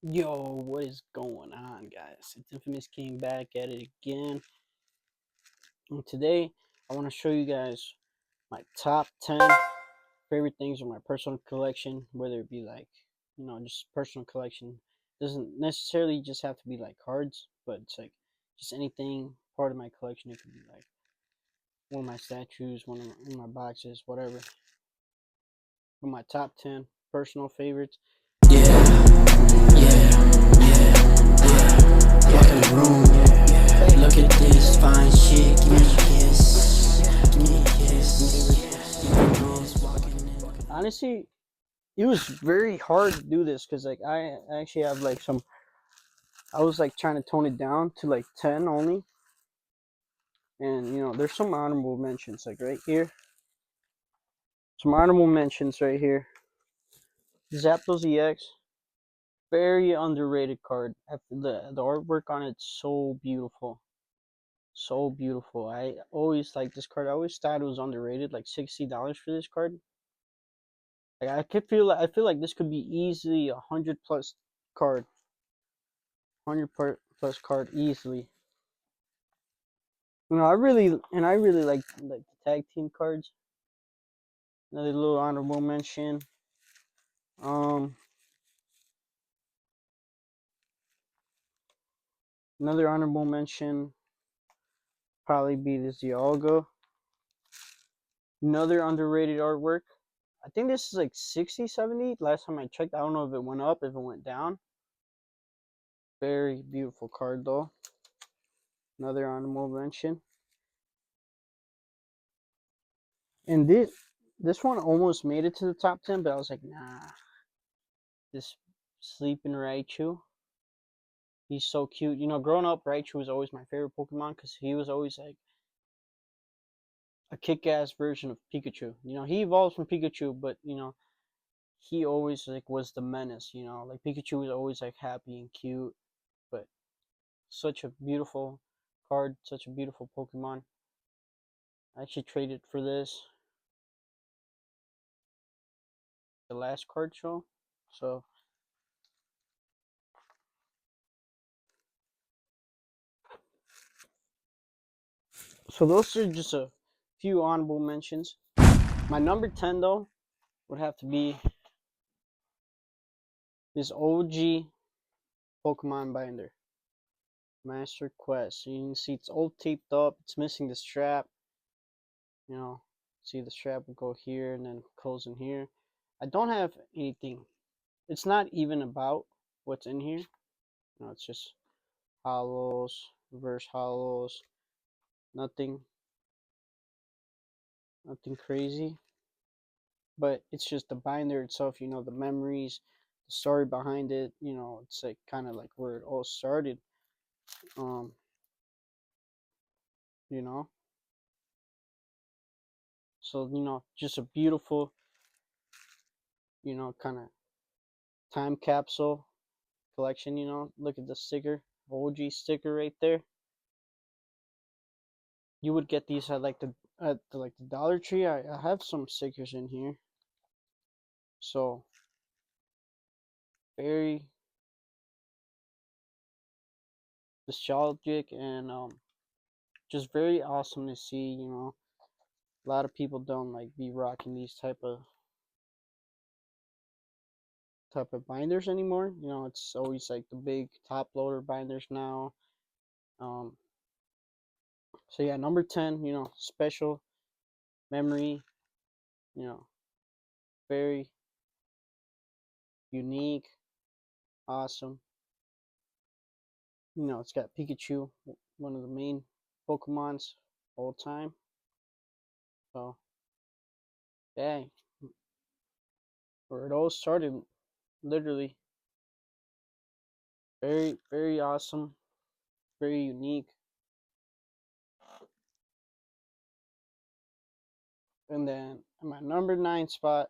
Yo, what is going on, guys? It's Infamous King back at it again. And today, I want to show you guys my top 10 favorite things in my personal collection, whether it be like, just personal collection. Doesn't necessarily just have to be like cards, but it's like just anything part of my collection. It could be like one of my statues, one of my boxes, whatever. But my top 10 personal favorites. Yeah, yeah, yeah. Walk in the room. Look at this fine shit. Give me a kiss. Give me a kiss. Even girls walking in. Honestly, it was very hard to do this because like I actually have like some. I was like trying to tone it down to like 10 only, and there's some honorable mentions like right here. Some honorable mentions right here. Zapdos EX, very underrated card. The artwork on it's so beautiful, so beautiful. I always like this card. I always thought it was underrated, like $60 for this card. Like I feel like this could be easily 100 plus card, 100 plus card easily. I really like the tag team cards. Another little honorable mention. Um, Another honorable mention probably be this Dialga. Another underrated artwork. I think this is like 60, 70. Last time I checked, I don't know if it went up, if it went down. Very beautiful card though. Another honorable mention. And this one almost made it to the top 10, but I was like, nah. This Sleeping Raichu. He's so cute. Growing up, Raichu was always my favorite Pokemon because he was always like a kick-ass version of Pikachu. He evolved from Pikachu, but he always like was the menace. Like Pikachu was always like happy and cute, but such a beautiful card, such a beautiful Pokemon. I actually traded for this the last card show, so those are just a few honorable mentions. My number 10 though would have to be this OG Pokemon binder. Master Quest. So you can see it's all taped up. It's missing the strap. You know, see the strap will go here and then close in here. I don't have anything. It's not even about what's in here. It's just hollows, reverse hollows. Nothing, nothing crazy. But it's just the binder itself. The memories, the story behind it. It's like kind of like where it all started. Um, you know. So just a beautiful, kind of time capsule collection. Look at the sticker, OG sticker right there. You would get these at the Dollar Tree. I have some stickers in here, so very nostalgic and just very awesome to see. A lot of people don't like be rocking these type of binders anymore. It's always like the big top loader binders now. Um, so yeah, number 10. Special memory. You know, very unique, awesome. It's got Pikachu, one of the main Pokemons all time. So, yeah, where it all started, literally. Very, very awesome, very unique. And then at my number 9 spot,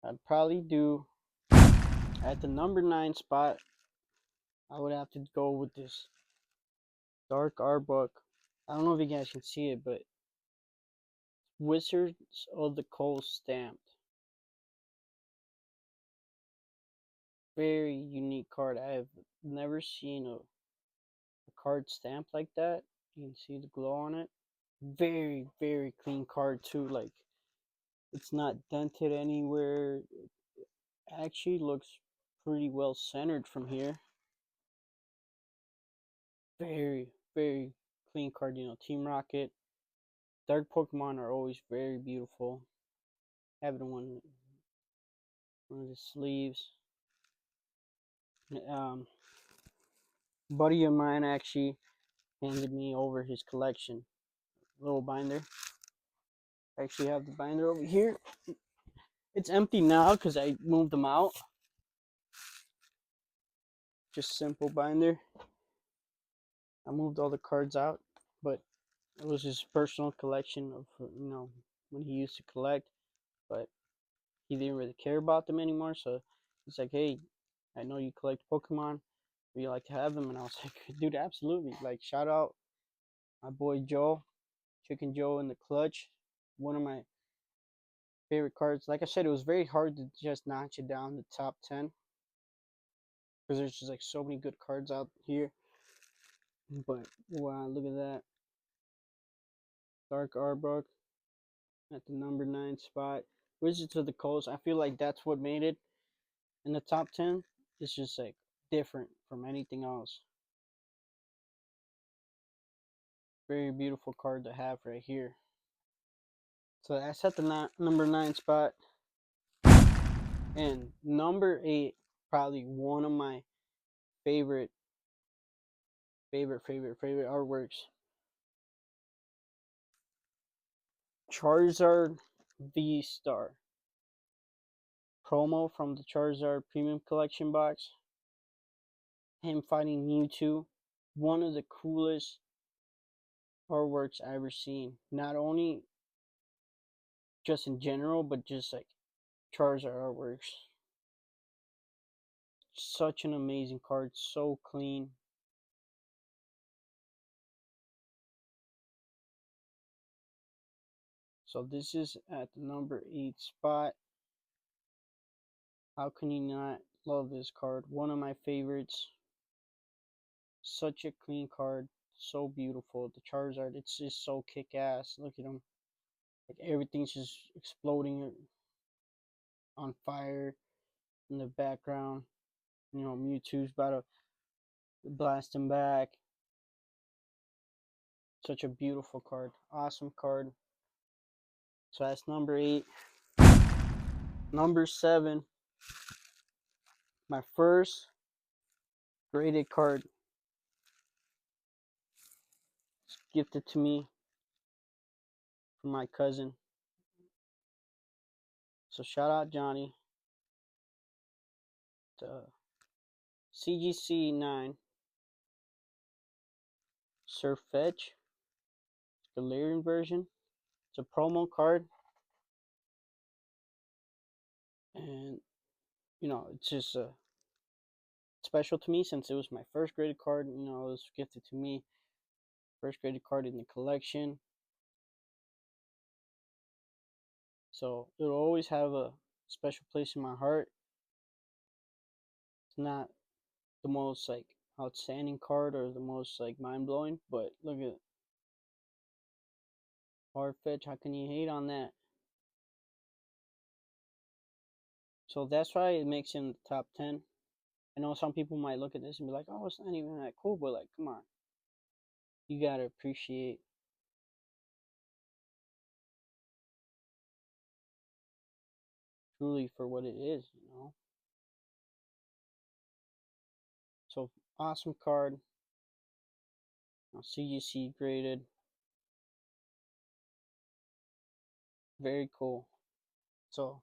I'd probably do, at the number 9 spot, I would have to go with this Dark Arbok. I don't know if you guys can see it, but Wizards of the Coast stamped. very unique card. I have never seen a card stamped like that. You can see the glow on it. Very, very clean card too. Like, it's not dented anywhere. It actually looks pretty well centered from here. Very, very clean card. You know, Team Rocket. Dark Pokemon are always very beautiful. Having one of the sleeves. Buddy of mine actually handed me over his collection. Little binder. I actually have the binder over here. It's empty now because I moved them out. Just simple binder. I moved all the cards out, but it was his personal collection of, when he used to collect, but he didn't really care about them anymore. So he's like, hey, I know you collect Pokemon. Would you like to have them? And I was like, dude, absolutely. Like, shout out my boy Joe, Chicken Joe in the clutch. One of my favorite cards. Like I said, it was very hard to just notch it down the top 10 because there's just like so many good cards out here. But wow, look at that. Dark Arbok at the number 9 spot. Wizards of the Coast, I feel like that's what made it in the top 10. It's just like different from anything else. Very beautiful card to have right here. So that's at the number 9 spot. And number 8, probably one of my favorite artworks. Charizard V-Star. Promo from the Charizard Premium Collection box. Him fighting Mewtwo. One of the coolest artworks I've ever seen. Not only just in general, but just like Charizard artworks. Such an amazing card. So clean. So this is at the number 8 spot. How can you not love this card? One of my favorites. Such a clean card. So beautiful. The Charizard, it's just so kick-ass. Look at him. Like, everything's just exploding on fire in the background. You know, Mewtwo's about to blast him back. Such a beautiful card. Awesome card. So that's number 8. Number 7. My first graded card. It's gifted to me from my cousin. So shout out Johnny. The CGC 9 Surfetch, Galarian version. It's a promo card. And, it's just special to me since it was my first graded card. It was gifted to me. First graded card in the collection. So it'll always have a special place in my heart. It's not the most like outstanding card or the most like mind-blowing, but look at Farfetch. How can you hate on that? So that's why it makes him the top 10. I know some people might look at this and be like, oh, it's not even that cool, but like, come on. You gotta appreciate truly for what it is. So awesome card. CGC graded. Very cool. So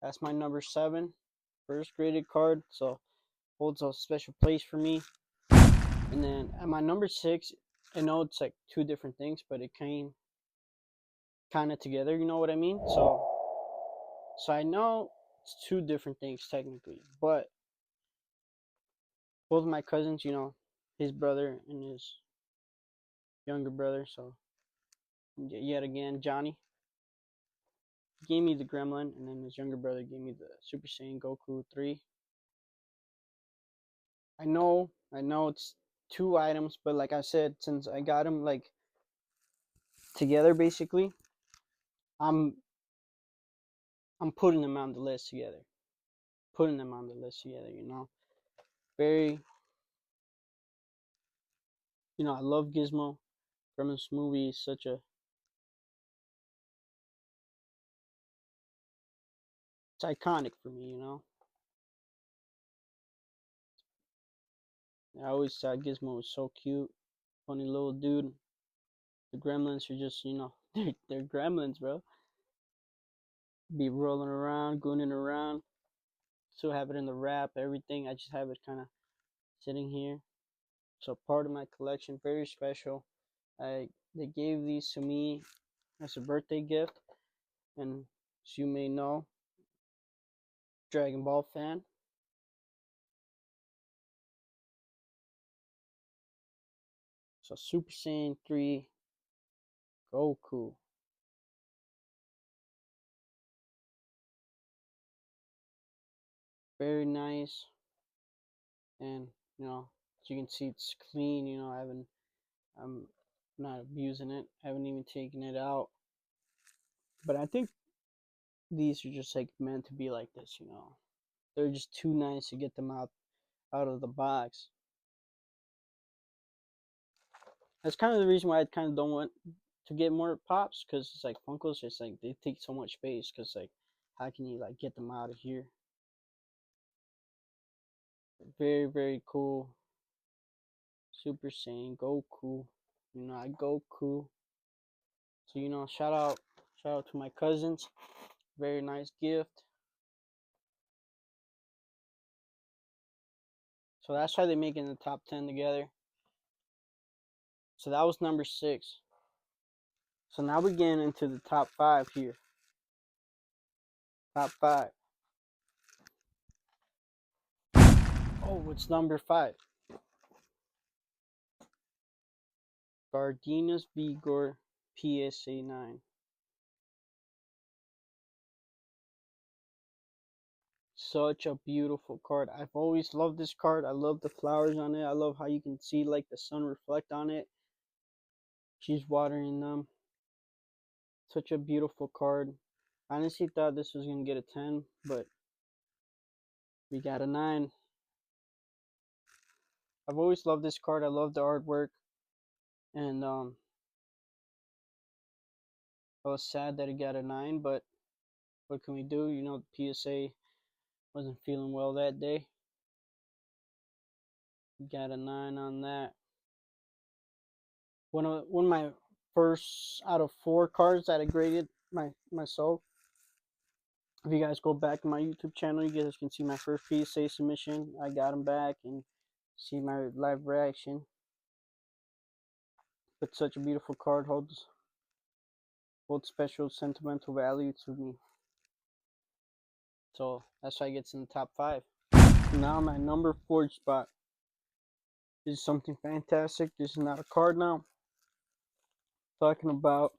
that's my number 7. First graded card. So holds a special place for me. And then at my number 6, I know it's like two different things, but it came kind of together, you know what I mean? So I know it's two different things technically, but both of my cousins, his brother and his younger brother, so yet again, Johnny gave me the Gremlin, and then his younger brother gave me the Super Saiyan Goku 3. I know it's two items, but like I said, since I got them like together, basically, I'm I'm putting them on the list together. Putting them on the list together, you know. Very, I love Gizmo from this movie. Is such a it's iconic for me, you know. I always thought Gizmo was so cute, funny little dude. The Gremlins are just, they're Gremlins, bro. Be rolling around, gooning around. Still have it in the wrap, everything. I just have it kind of sitting here. So part of my collection, very special. They gave these to me as a birthday gift, and as you may know, Dragon Ball fan. So Super Saiyan 3 Goku. Very nice. And as you can see, it's clean. I'm not abusing it. I haven't even taken it out. But I think these are just like meant to be like this. They're just too nice to get them out of the box. That's kind of the reason why I kind of don't want to get more pops, because it's like Funkos just like they take so much space, because like how can you like get them out of here? Very, very cool. Super Saiyan Goku. I Goku. So shout out to my cousins. Very nice gift. So that's why they make it in the top 10 together. So that was number 6. So now we're getting into the top 5 here. Top 5. Oh, it's number 5. Gardenia's Vigor PSA 9. Such a beautiful card. I've always loved this card. I love the flowers on it. I love how you can see like the sun reflect on it. She's watering them. Such a beautiful card. I honestly thought this was going to get a 10, but we got a 9. I've always loved this card. I love the artwork. And I was sad that it got a 9, but what can we do? The PSA wasn't feeling well that day. We got a 9 on that. One of my first out of 4 cards that I graded myself. If you guys go back to my YouTube channel, you guys can see my first PSA submission. I got them back and see my live reaction. But such a beautiful card, holds special sentimental value to me. So that's why it gets in the top 5. Now my number 4 spot is something fantastic. This is not a card now. Talking about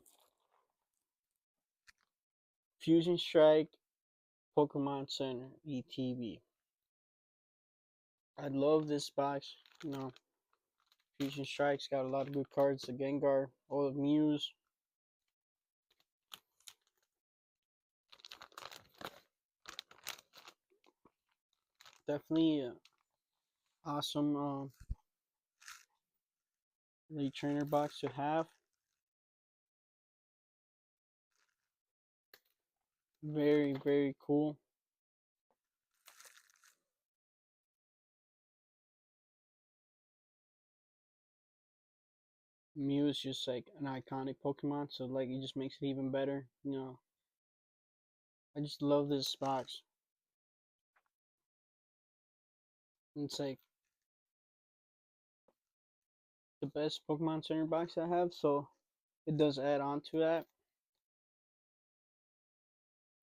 Fusion Strike Pokemon Center ETB. I love this box. Fusion Strike's got a lot of good cards. The Gengar, all of Muse. Definitely awesome Elite Trainer box to have. Very, very cool. Mew is just like an iconic Pokemon, so like it just makes it even better. I just love this box. It's like the best Pokemon Center box I have, so it does add on to that.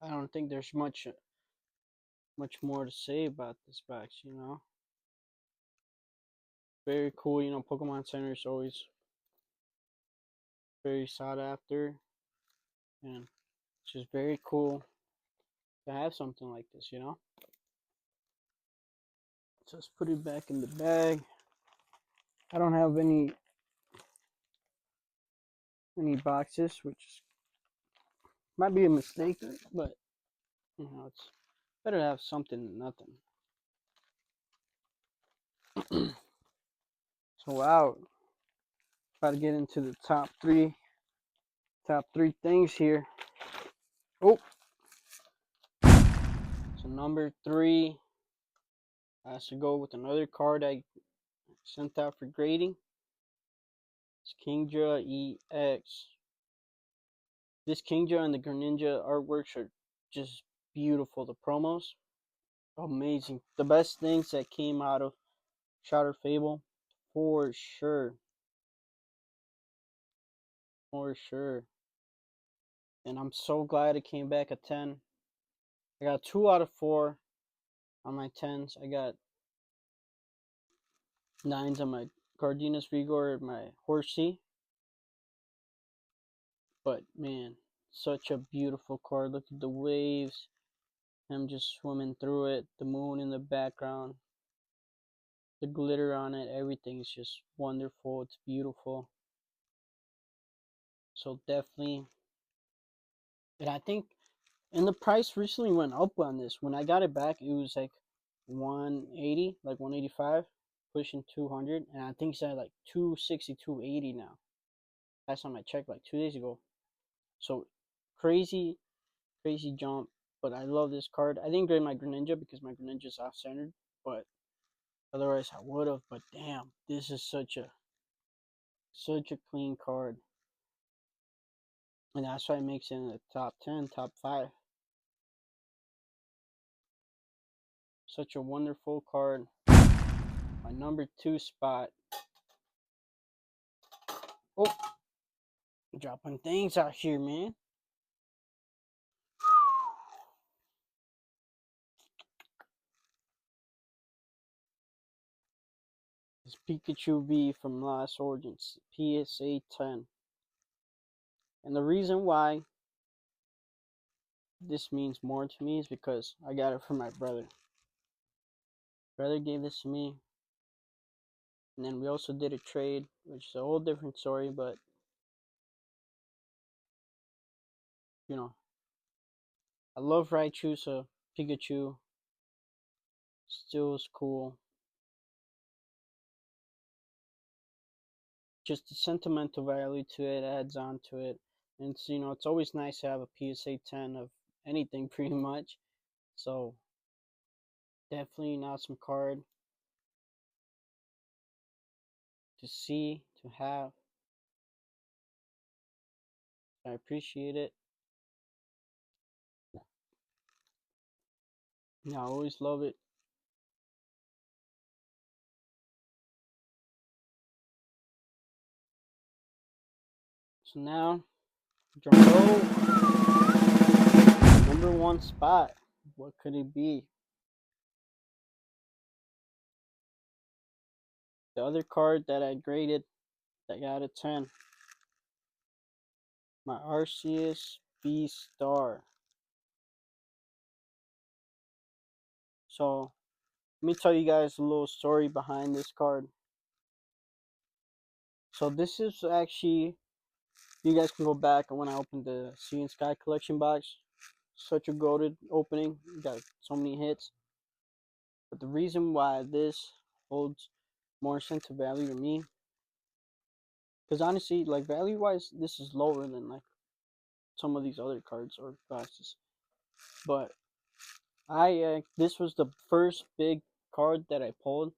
I don't think there's much more to say about this box. Very cool. Pokemon Center is always very sought after, and it's just very cool to have something like this. Just put it back in the bag. I don't have any boxes, which might be a mistake, but you know, it's better to have something than nothing. So wow, about to get into the top three things here. Oh, so number 3 has to go with another card I sent out for grading. It's Kingdra EX. This Kingdra and the Greninja artworks are just beautiful. The promos, amazing. The best things that came out of Shattered Fable, for sure. For sure. And I'm so glad it came back a 10. I got 2 out of 4 on my 10s. I got 9s on my Cardenas Rigor and my Horsey. But man, such a beautiful card. Look at the waves. Him just swimming through it. The moon in the background. The glitter on it. Everything is just wonderful. It's beautiful. So definitely. And I think, and the price recently went up on this. When I got it back, it was like 180, like 185, pushing 200. And I think it's at like 260, 280 now. Last time I checked, like 2 days ago. So crazy jump. But I love this card. I didn't grade my Greninja because my Greninja is off-centered, but otherwise I would have. But damn, this is such a clean card, and that's why it makes it in the top 10, top 5. Such a wonderful card. My number 2 spot. Oh, dropping things out here, man. It's Pikachu V from Lost Origins, PSA 10. And the reason why this means more to me is because I got it from my brother. Brother gave this to me. And then we also did a trade, which is a whole different story, but you know, I love Raichu, so Pikachu still is cool. Just the sentimental value to it adds on to it. And it's, you know, it's always nice to have a PSA 10 of anything pretty much. So definitely an awesome card to see, to have. I appreciate it. Yeah, I always love it. So now, drum roll. Number 1 spot. What could it be? The other card that I graded that got a 10. My Arceus B-Star. So, let me tell you guys a little story behind this card. So this is actually, you guys can go back when I opened the Sea and Sky collection box. Such a goated opening. Got so many hits. But the reason why this holds more sense of value to me, because honestly, like value wise, this is lower than like some of these other cards or boxes. But this was the first big card that I pulled.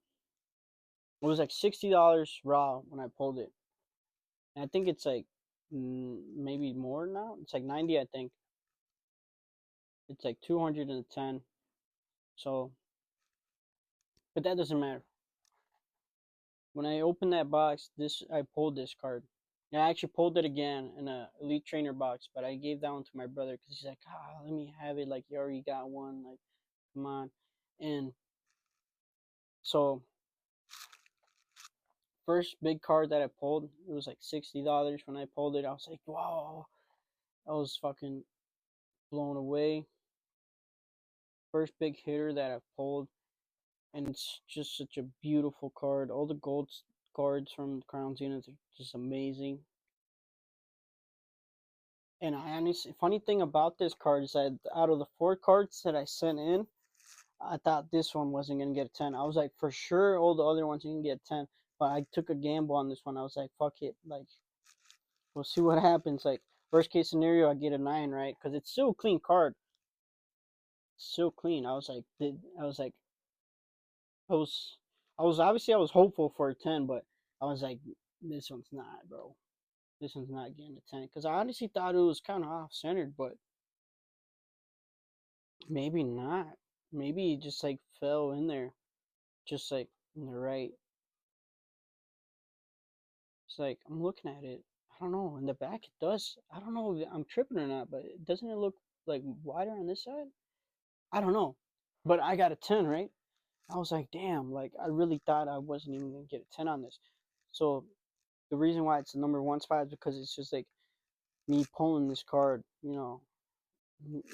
It was like $60 raw when I pulled it. And I think it's like maybe more now. It's like 90, I think. It's like 210. So, but that doesn't matter. When I opened that box, I pulled this card. And I actually pulled it again in a Elite Trainer box, but I gave that one to my brother because he's like, let me have it. Like, you already got one. Like, come on. And so, first big card that I pulled, it was like $60 when I pulled it. I was like, wow. I was fucking blown away. First big hitter that I pulled. and it's just such a beautiful card. All the gold cards from Crown Zenith are just amazing. And I honestly, funny thing about this card is that out of the 4 cards that I sent in, I thought this one wasn't gonna get a 10. I was like, for sure, all the other ones you can get 10. But I took a gamble on this one. I was like, fuck it, like, we'll see what happens. Like, worst case scenario, I get a 9, right? Because it's still a clean card. It's still clean. I was like, I was obviously I was hopeful for a 10, but I was like, this one's not, bro. This one's not getting a 10 because I honestly thought it was kind of off centered, but maybe not. Maybe it just like fell in there, just like in the right. It's like I'm looking at it. I don't know. In the back, it does. I don't know if I'm tripping or not, but doesn't it look like wider on this side? I don't know. But I got a 10, right? I was like, damn, like I really thought I wasn't even gonna get a 10 on this. So the reason why it's the number 1 spot is because it's just like me pulling this card, you know,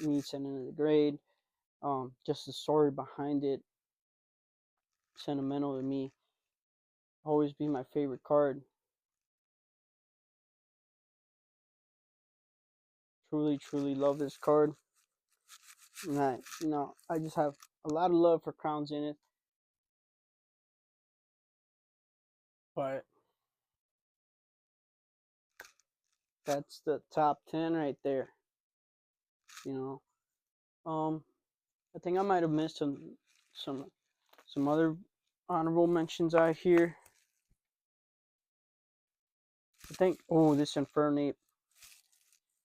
me sending it a grade, just the story behind it, sentimental to me, always be my favorite card. Truly, truly love this card. And I just have a lot of love for Crown Zenith. But that's the top 10 right there. You know, I think I might have missed some other honorable mentions out here. I think, oh, this Infernape.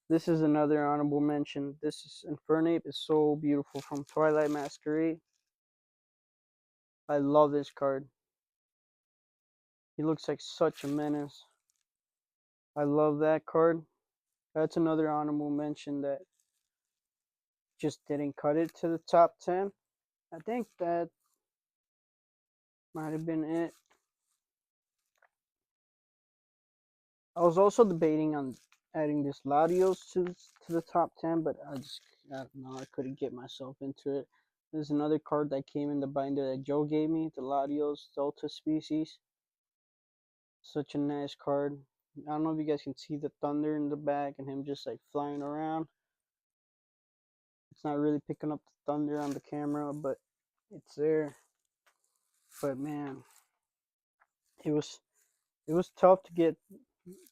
This is another honorable mention. This Infernape is so beautiful from Twilight Masquerade. I love this card. He looks like such a menace. I love that card. That's another honorable mention that just didn't cut it to the top 10. I think that might have been it. I was also debating on adding this Latios to the top 10, but I don't know, I couldn't get myself into it. There's another card that came in the binder that Joe gave me, the Latios Delta Species. Such a nice card. I don't know if you guys can see the thunder in the back and him just like flying around. It's not really picking up the thunder on the camera, but it's there. But man, it was tough to get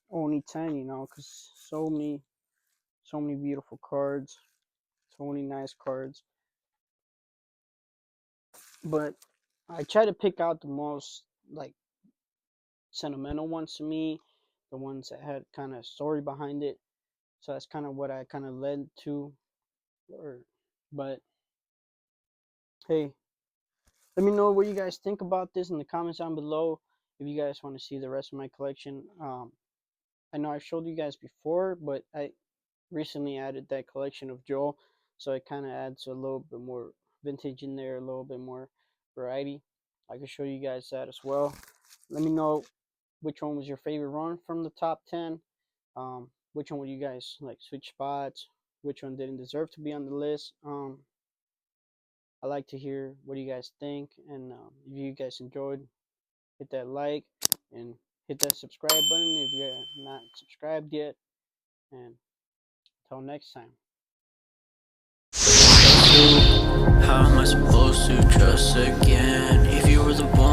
only 10, you know, because so many beautiful cards, so many nice cards. But I try to pick out the most like sentimental ones to me, the ones that had kind of story behind it. So that's kind of what I kind of led to. But hey, let me know what you guys think about this in the comments down below. If you guys want to see the rest of my collection, I know I showed you guys before, but I recently added that collection of Joel, so it kind of adds a little bit more vintage in there, a little bit more variety. I can show you guys that as well. Let me know which one was your favorite run from the top 10. Which one would you guys like switch spots? Which one didn't deserve to be on the list? I like to hear what you guys think, and if you guys enjoyed, hit that like and hit that subscribe button if you're not subscribed yet. And until next time. How am I supposed to trust again? If you were the boy